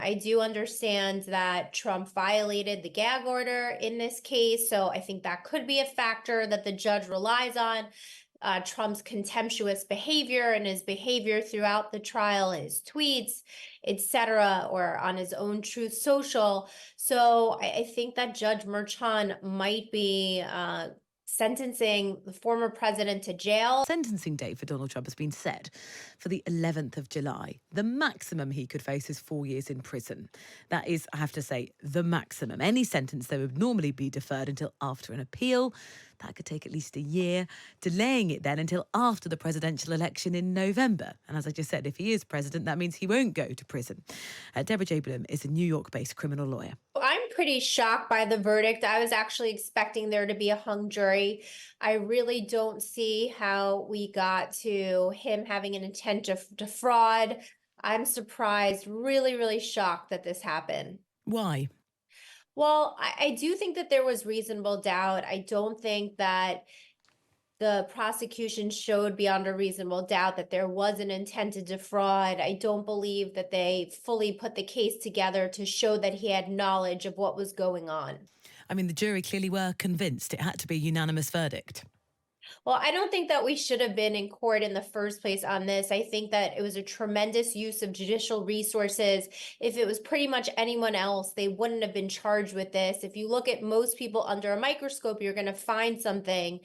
I do understand that Trump violated the gag order in this case, so I think that could be a factor that the judge relies on. Trump's contemptuous behavior and his behavior throughout the trial, his tweets, etc., or on his own Truth Social. So I think that Judge Merchan might be sentencing the former president to jail. Sentencing date for Donald Trump has been set for the 11th of July. The maximum he could face is 4 years in prison. That is, I have to say, the maximum. Any sentence, though, would normally be deferred until after an appeal. That could take at least a year, delaying it then until after the presidential election in November. And as I just said, if he is president, that means he won't go to prison. Deborah J Blum is a New York-based criminal lawyer. I'm pretty shocked by the verdict. I was actually expecting there to be a hung jury. I really don't see how we got to him having an intent to defraud. I'm surprised, really, really shocked that this happened. Why? Well, I do think that there was reasonable doubt. I don't think that the prosecution showed beyond a reasonable doubt that there was an intent to defraud. I don't believe that they fully put the case together to show that he had knowledge of what was going on. I mean, the jury clearly were convinced it had to be a unanimous verdict. Well, I don't think that we should have been in court in the first place on this. I think that it was a tremendous use of judicial resources. If it was pretty much anyone else, they wouldn't have been charged with this. If you look at most people under a microscope, you're going to find something.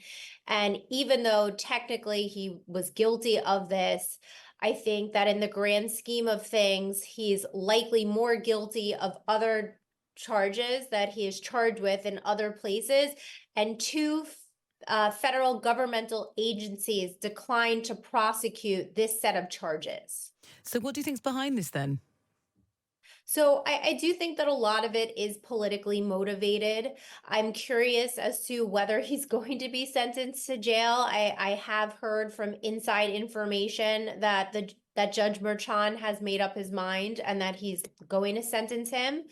And even though technically he was guilty of this, I think that in the grand scheme of things, he's likely more guilty of other charges that he is charged with in other places. And two federal governmental agencies declined to prosecute this set of charges. So what do you think's behind this then? So I do think that a lot of it is politically motivated. I'm curious as to whether he's going to be sentenced to jail. I have heard from inside information that that Judge Merchan has made up his mind and that he's going to sentence him.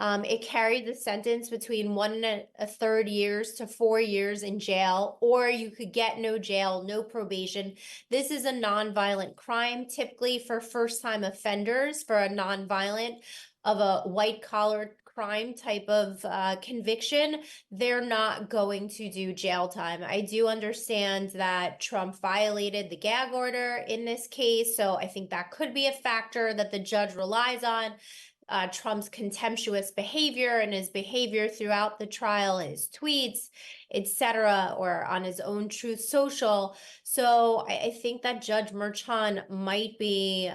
It carried the sentence between 1.25 years to 4 years in jail, or you could get no jail, no probation. This is a nonviolent crime, typically for first-time offenders, for a nonviolent of a white-collar crime type of conviction, they're not going to do jail time. I do understand that Trump violated the gag order in this case, so I think that could be a factor that the judge relies on. Trump's contemptuous behavior and his behavior throughout the trial, his tweets, etc., or on his own Truth Social. So I think that Judge Merchan might be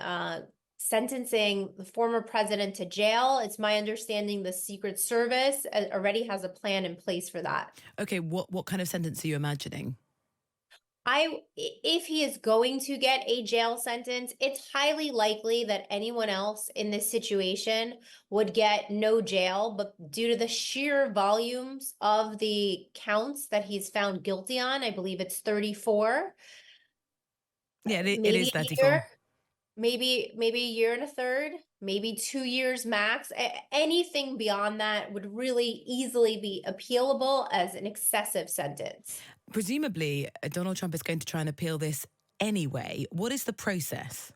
sentencing the former president to jail. It's my understanding the Secret Service already has a plan in place for that. Okay, what kind of sentence are you imagining? If he is going to get a jail sentence, it's highly likely that anyone else in this situation would get no jail, but due to the sheer volumes of the counts that he's found guilty on, I believe it's 34. Yeah, it maybe is a 34. year, maybe a year and a third, maybe 2 years max. Anything beyond that would really easily be appealable as an excessive sentence. Presumably, Donald Trump is going to try and appeal this anyway. What is the process?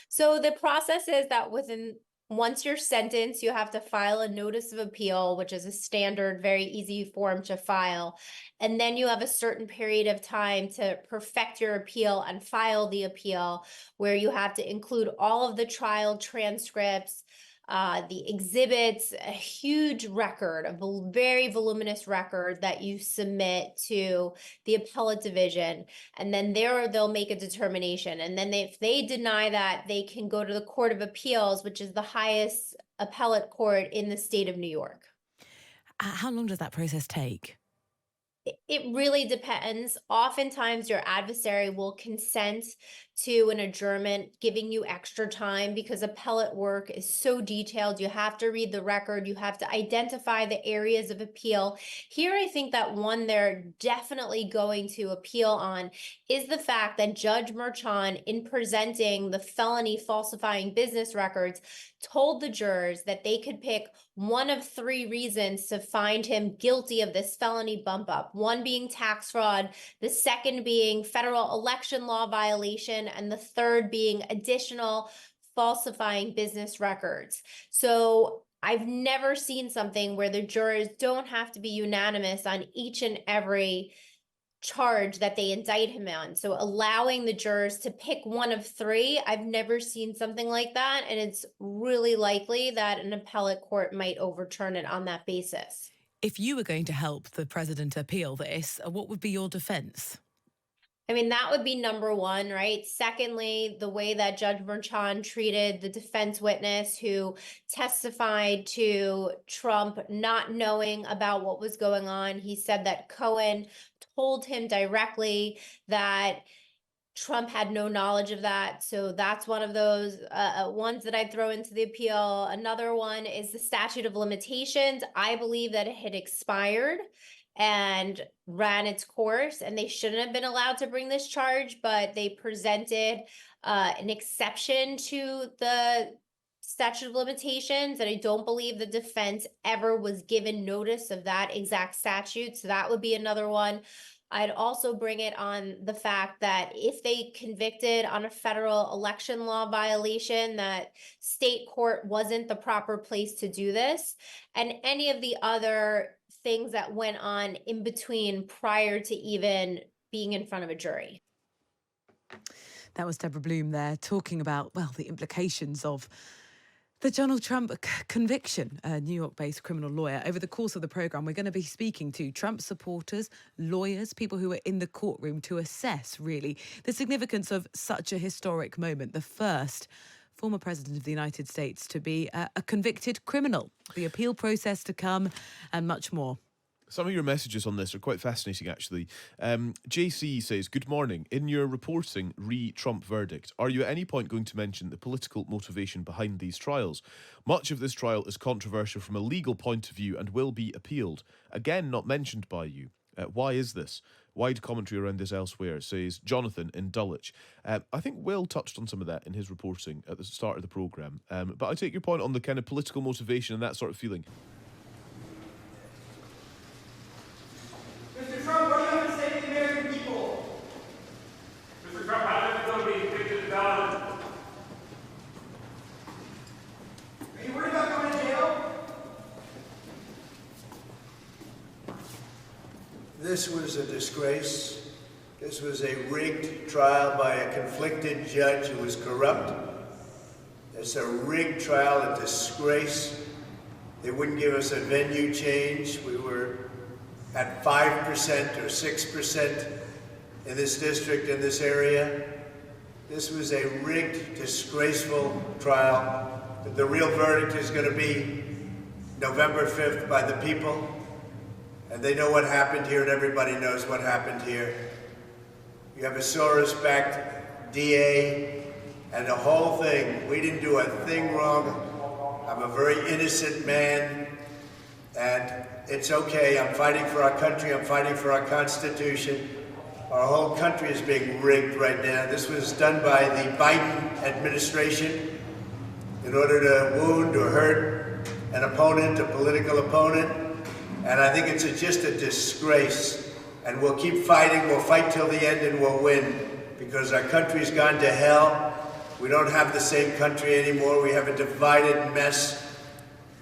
So the process is that once you're sentenced, you have to file a notice of appeal, which is a standard, very easy form to file. And then you have a certain period of time to perfect your appeal and file the appeal, where you have to include all of the trial transcripts, the exhibits, a huge record, a very voluminous record that you submit to the appellate division. And then they'll make a determination. And then if they deny that, they can go to the Court of Appeals, which is the highest appellate court in the state of New York. How long does that process take? It really depends. Oftentimes, your adversary will consent to an adjournment, giving you extra time because appellate work is so detailed. You have to read the record. You have to identify the areas of appeal. Here, I think that one they're definitely going to appeal on is the fact that Judge Merchan, in presenting the felony falsifying business records, told the jurors that they could pick one of 3 reasons to find him guilty of this felony bump up. One being tax fraud, the second being federal election law violation, and the third being additional falsifying business records. So I've never seen something where the jurors don't have to be unanimous on each and every charge that they indict him on. So allowing the jurors to pick one of three, I've never seen something like that. And it's really likely that an appellate court might overturn it on that basis. If you were going to help the president appeal this, what would be your defense? I mean, that would be number one, right? Secondly, the way that Judge Merchan treated the defense witness who testified to Trump not knowing about what was going on. He said that Cohen told him directly that Trump had no knowledge of that. So that's one of those ones that I'd throw into the appeal. Another one is the statute of limitations. I believe that it had expired and ran its course, and they shouldn't have been allowed to bring this charge, but they presented an exception to the statute of limitations, and I don't believe the defense ever was given notice of that exact statute. So that would be another one. I'd also bring it on the fact that if they convicted on a federal election law violation, that state court wasn't the proper place to do this, and any of the other things that went on in between prior to even being in front of a jury. That was Deborah Blum there talking about, well, the implications of the Donald Trump conviction, a New York-based criminal lawyer. Over the course of the programme, we're going to be speaking to Trump supporters, lawyers, people who are in the courtroom to assess, really, the significance of such a historic moment, the first former president of the United States to be a convicted criminal, the appeal process to come, and much more. Some of your messages on this are quite fascinating, actually. JC says, good morning. In your reporting re-Trump verdict, are you at any point going to mention the political motivation behind these trials? Much of this trial is controversial from a legal point of view and will be appealed. Again, not mentioned by you. Why is this? Wide commentary around this elsewhere, says Jonathan in Dulwich. I think Will touched on some of that in his reporting at the start of the programme. But I take your point on the kind of political motivation and that sort of feeling. Mr. Trump, what do you have to say to the American people? Mr. Trump, how does it feel to be convicted and valid? Are you worried about going to jail? This was a disgrace. This was a rigged trial by a conflicted judge who was corrupt. It's a rigged trial, a disgrace. They wouldn't give us a venue change. We were at 5% or 6% in this district, in this area. This was a rigged, disgraceful trial. The real verdict is going to be November 5th by the people. And they know what happened here, and everybody knows what happened here. You have a Soros-backed DA, and the whole thing. We didn't do a thing wrong. I'm a very innocent man, and it's okay. I'm fighting for our country. I'm fighting for our Constitution. Our whole country is being rigged right now. This was done by the Biden administration in order to wound or hurt an opponent, a political opponent. And I think it's just a disgrace. And we'll keep fighting. We'll fight till the end and we'll win. Because our country's gone to hell. We don't have the same country anymore. We have a divided mess.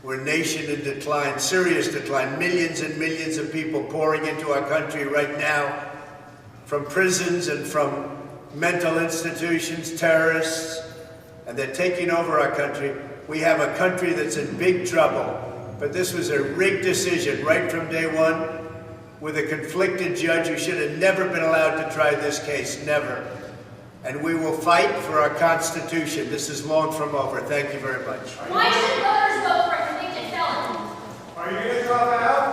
We're a nation in decline, serious decline. Millions and millions of people pouring into our country right now from prisons and from mental institutions, terrorists, and they're taking over our country. We have a country that's in big trouble. But this was a rigged decision right from day one with a conflicted judge who should have never been allowed to try this case, never. And we will fight for our Constitution. This is long from over. Thank you very much. Why should voters vote for a convicted felon? Are you going to drop out?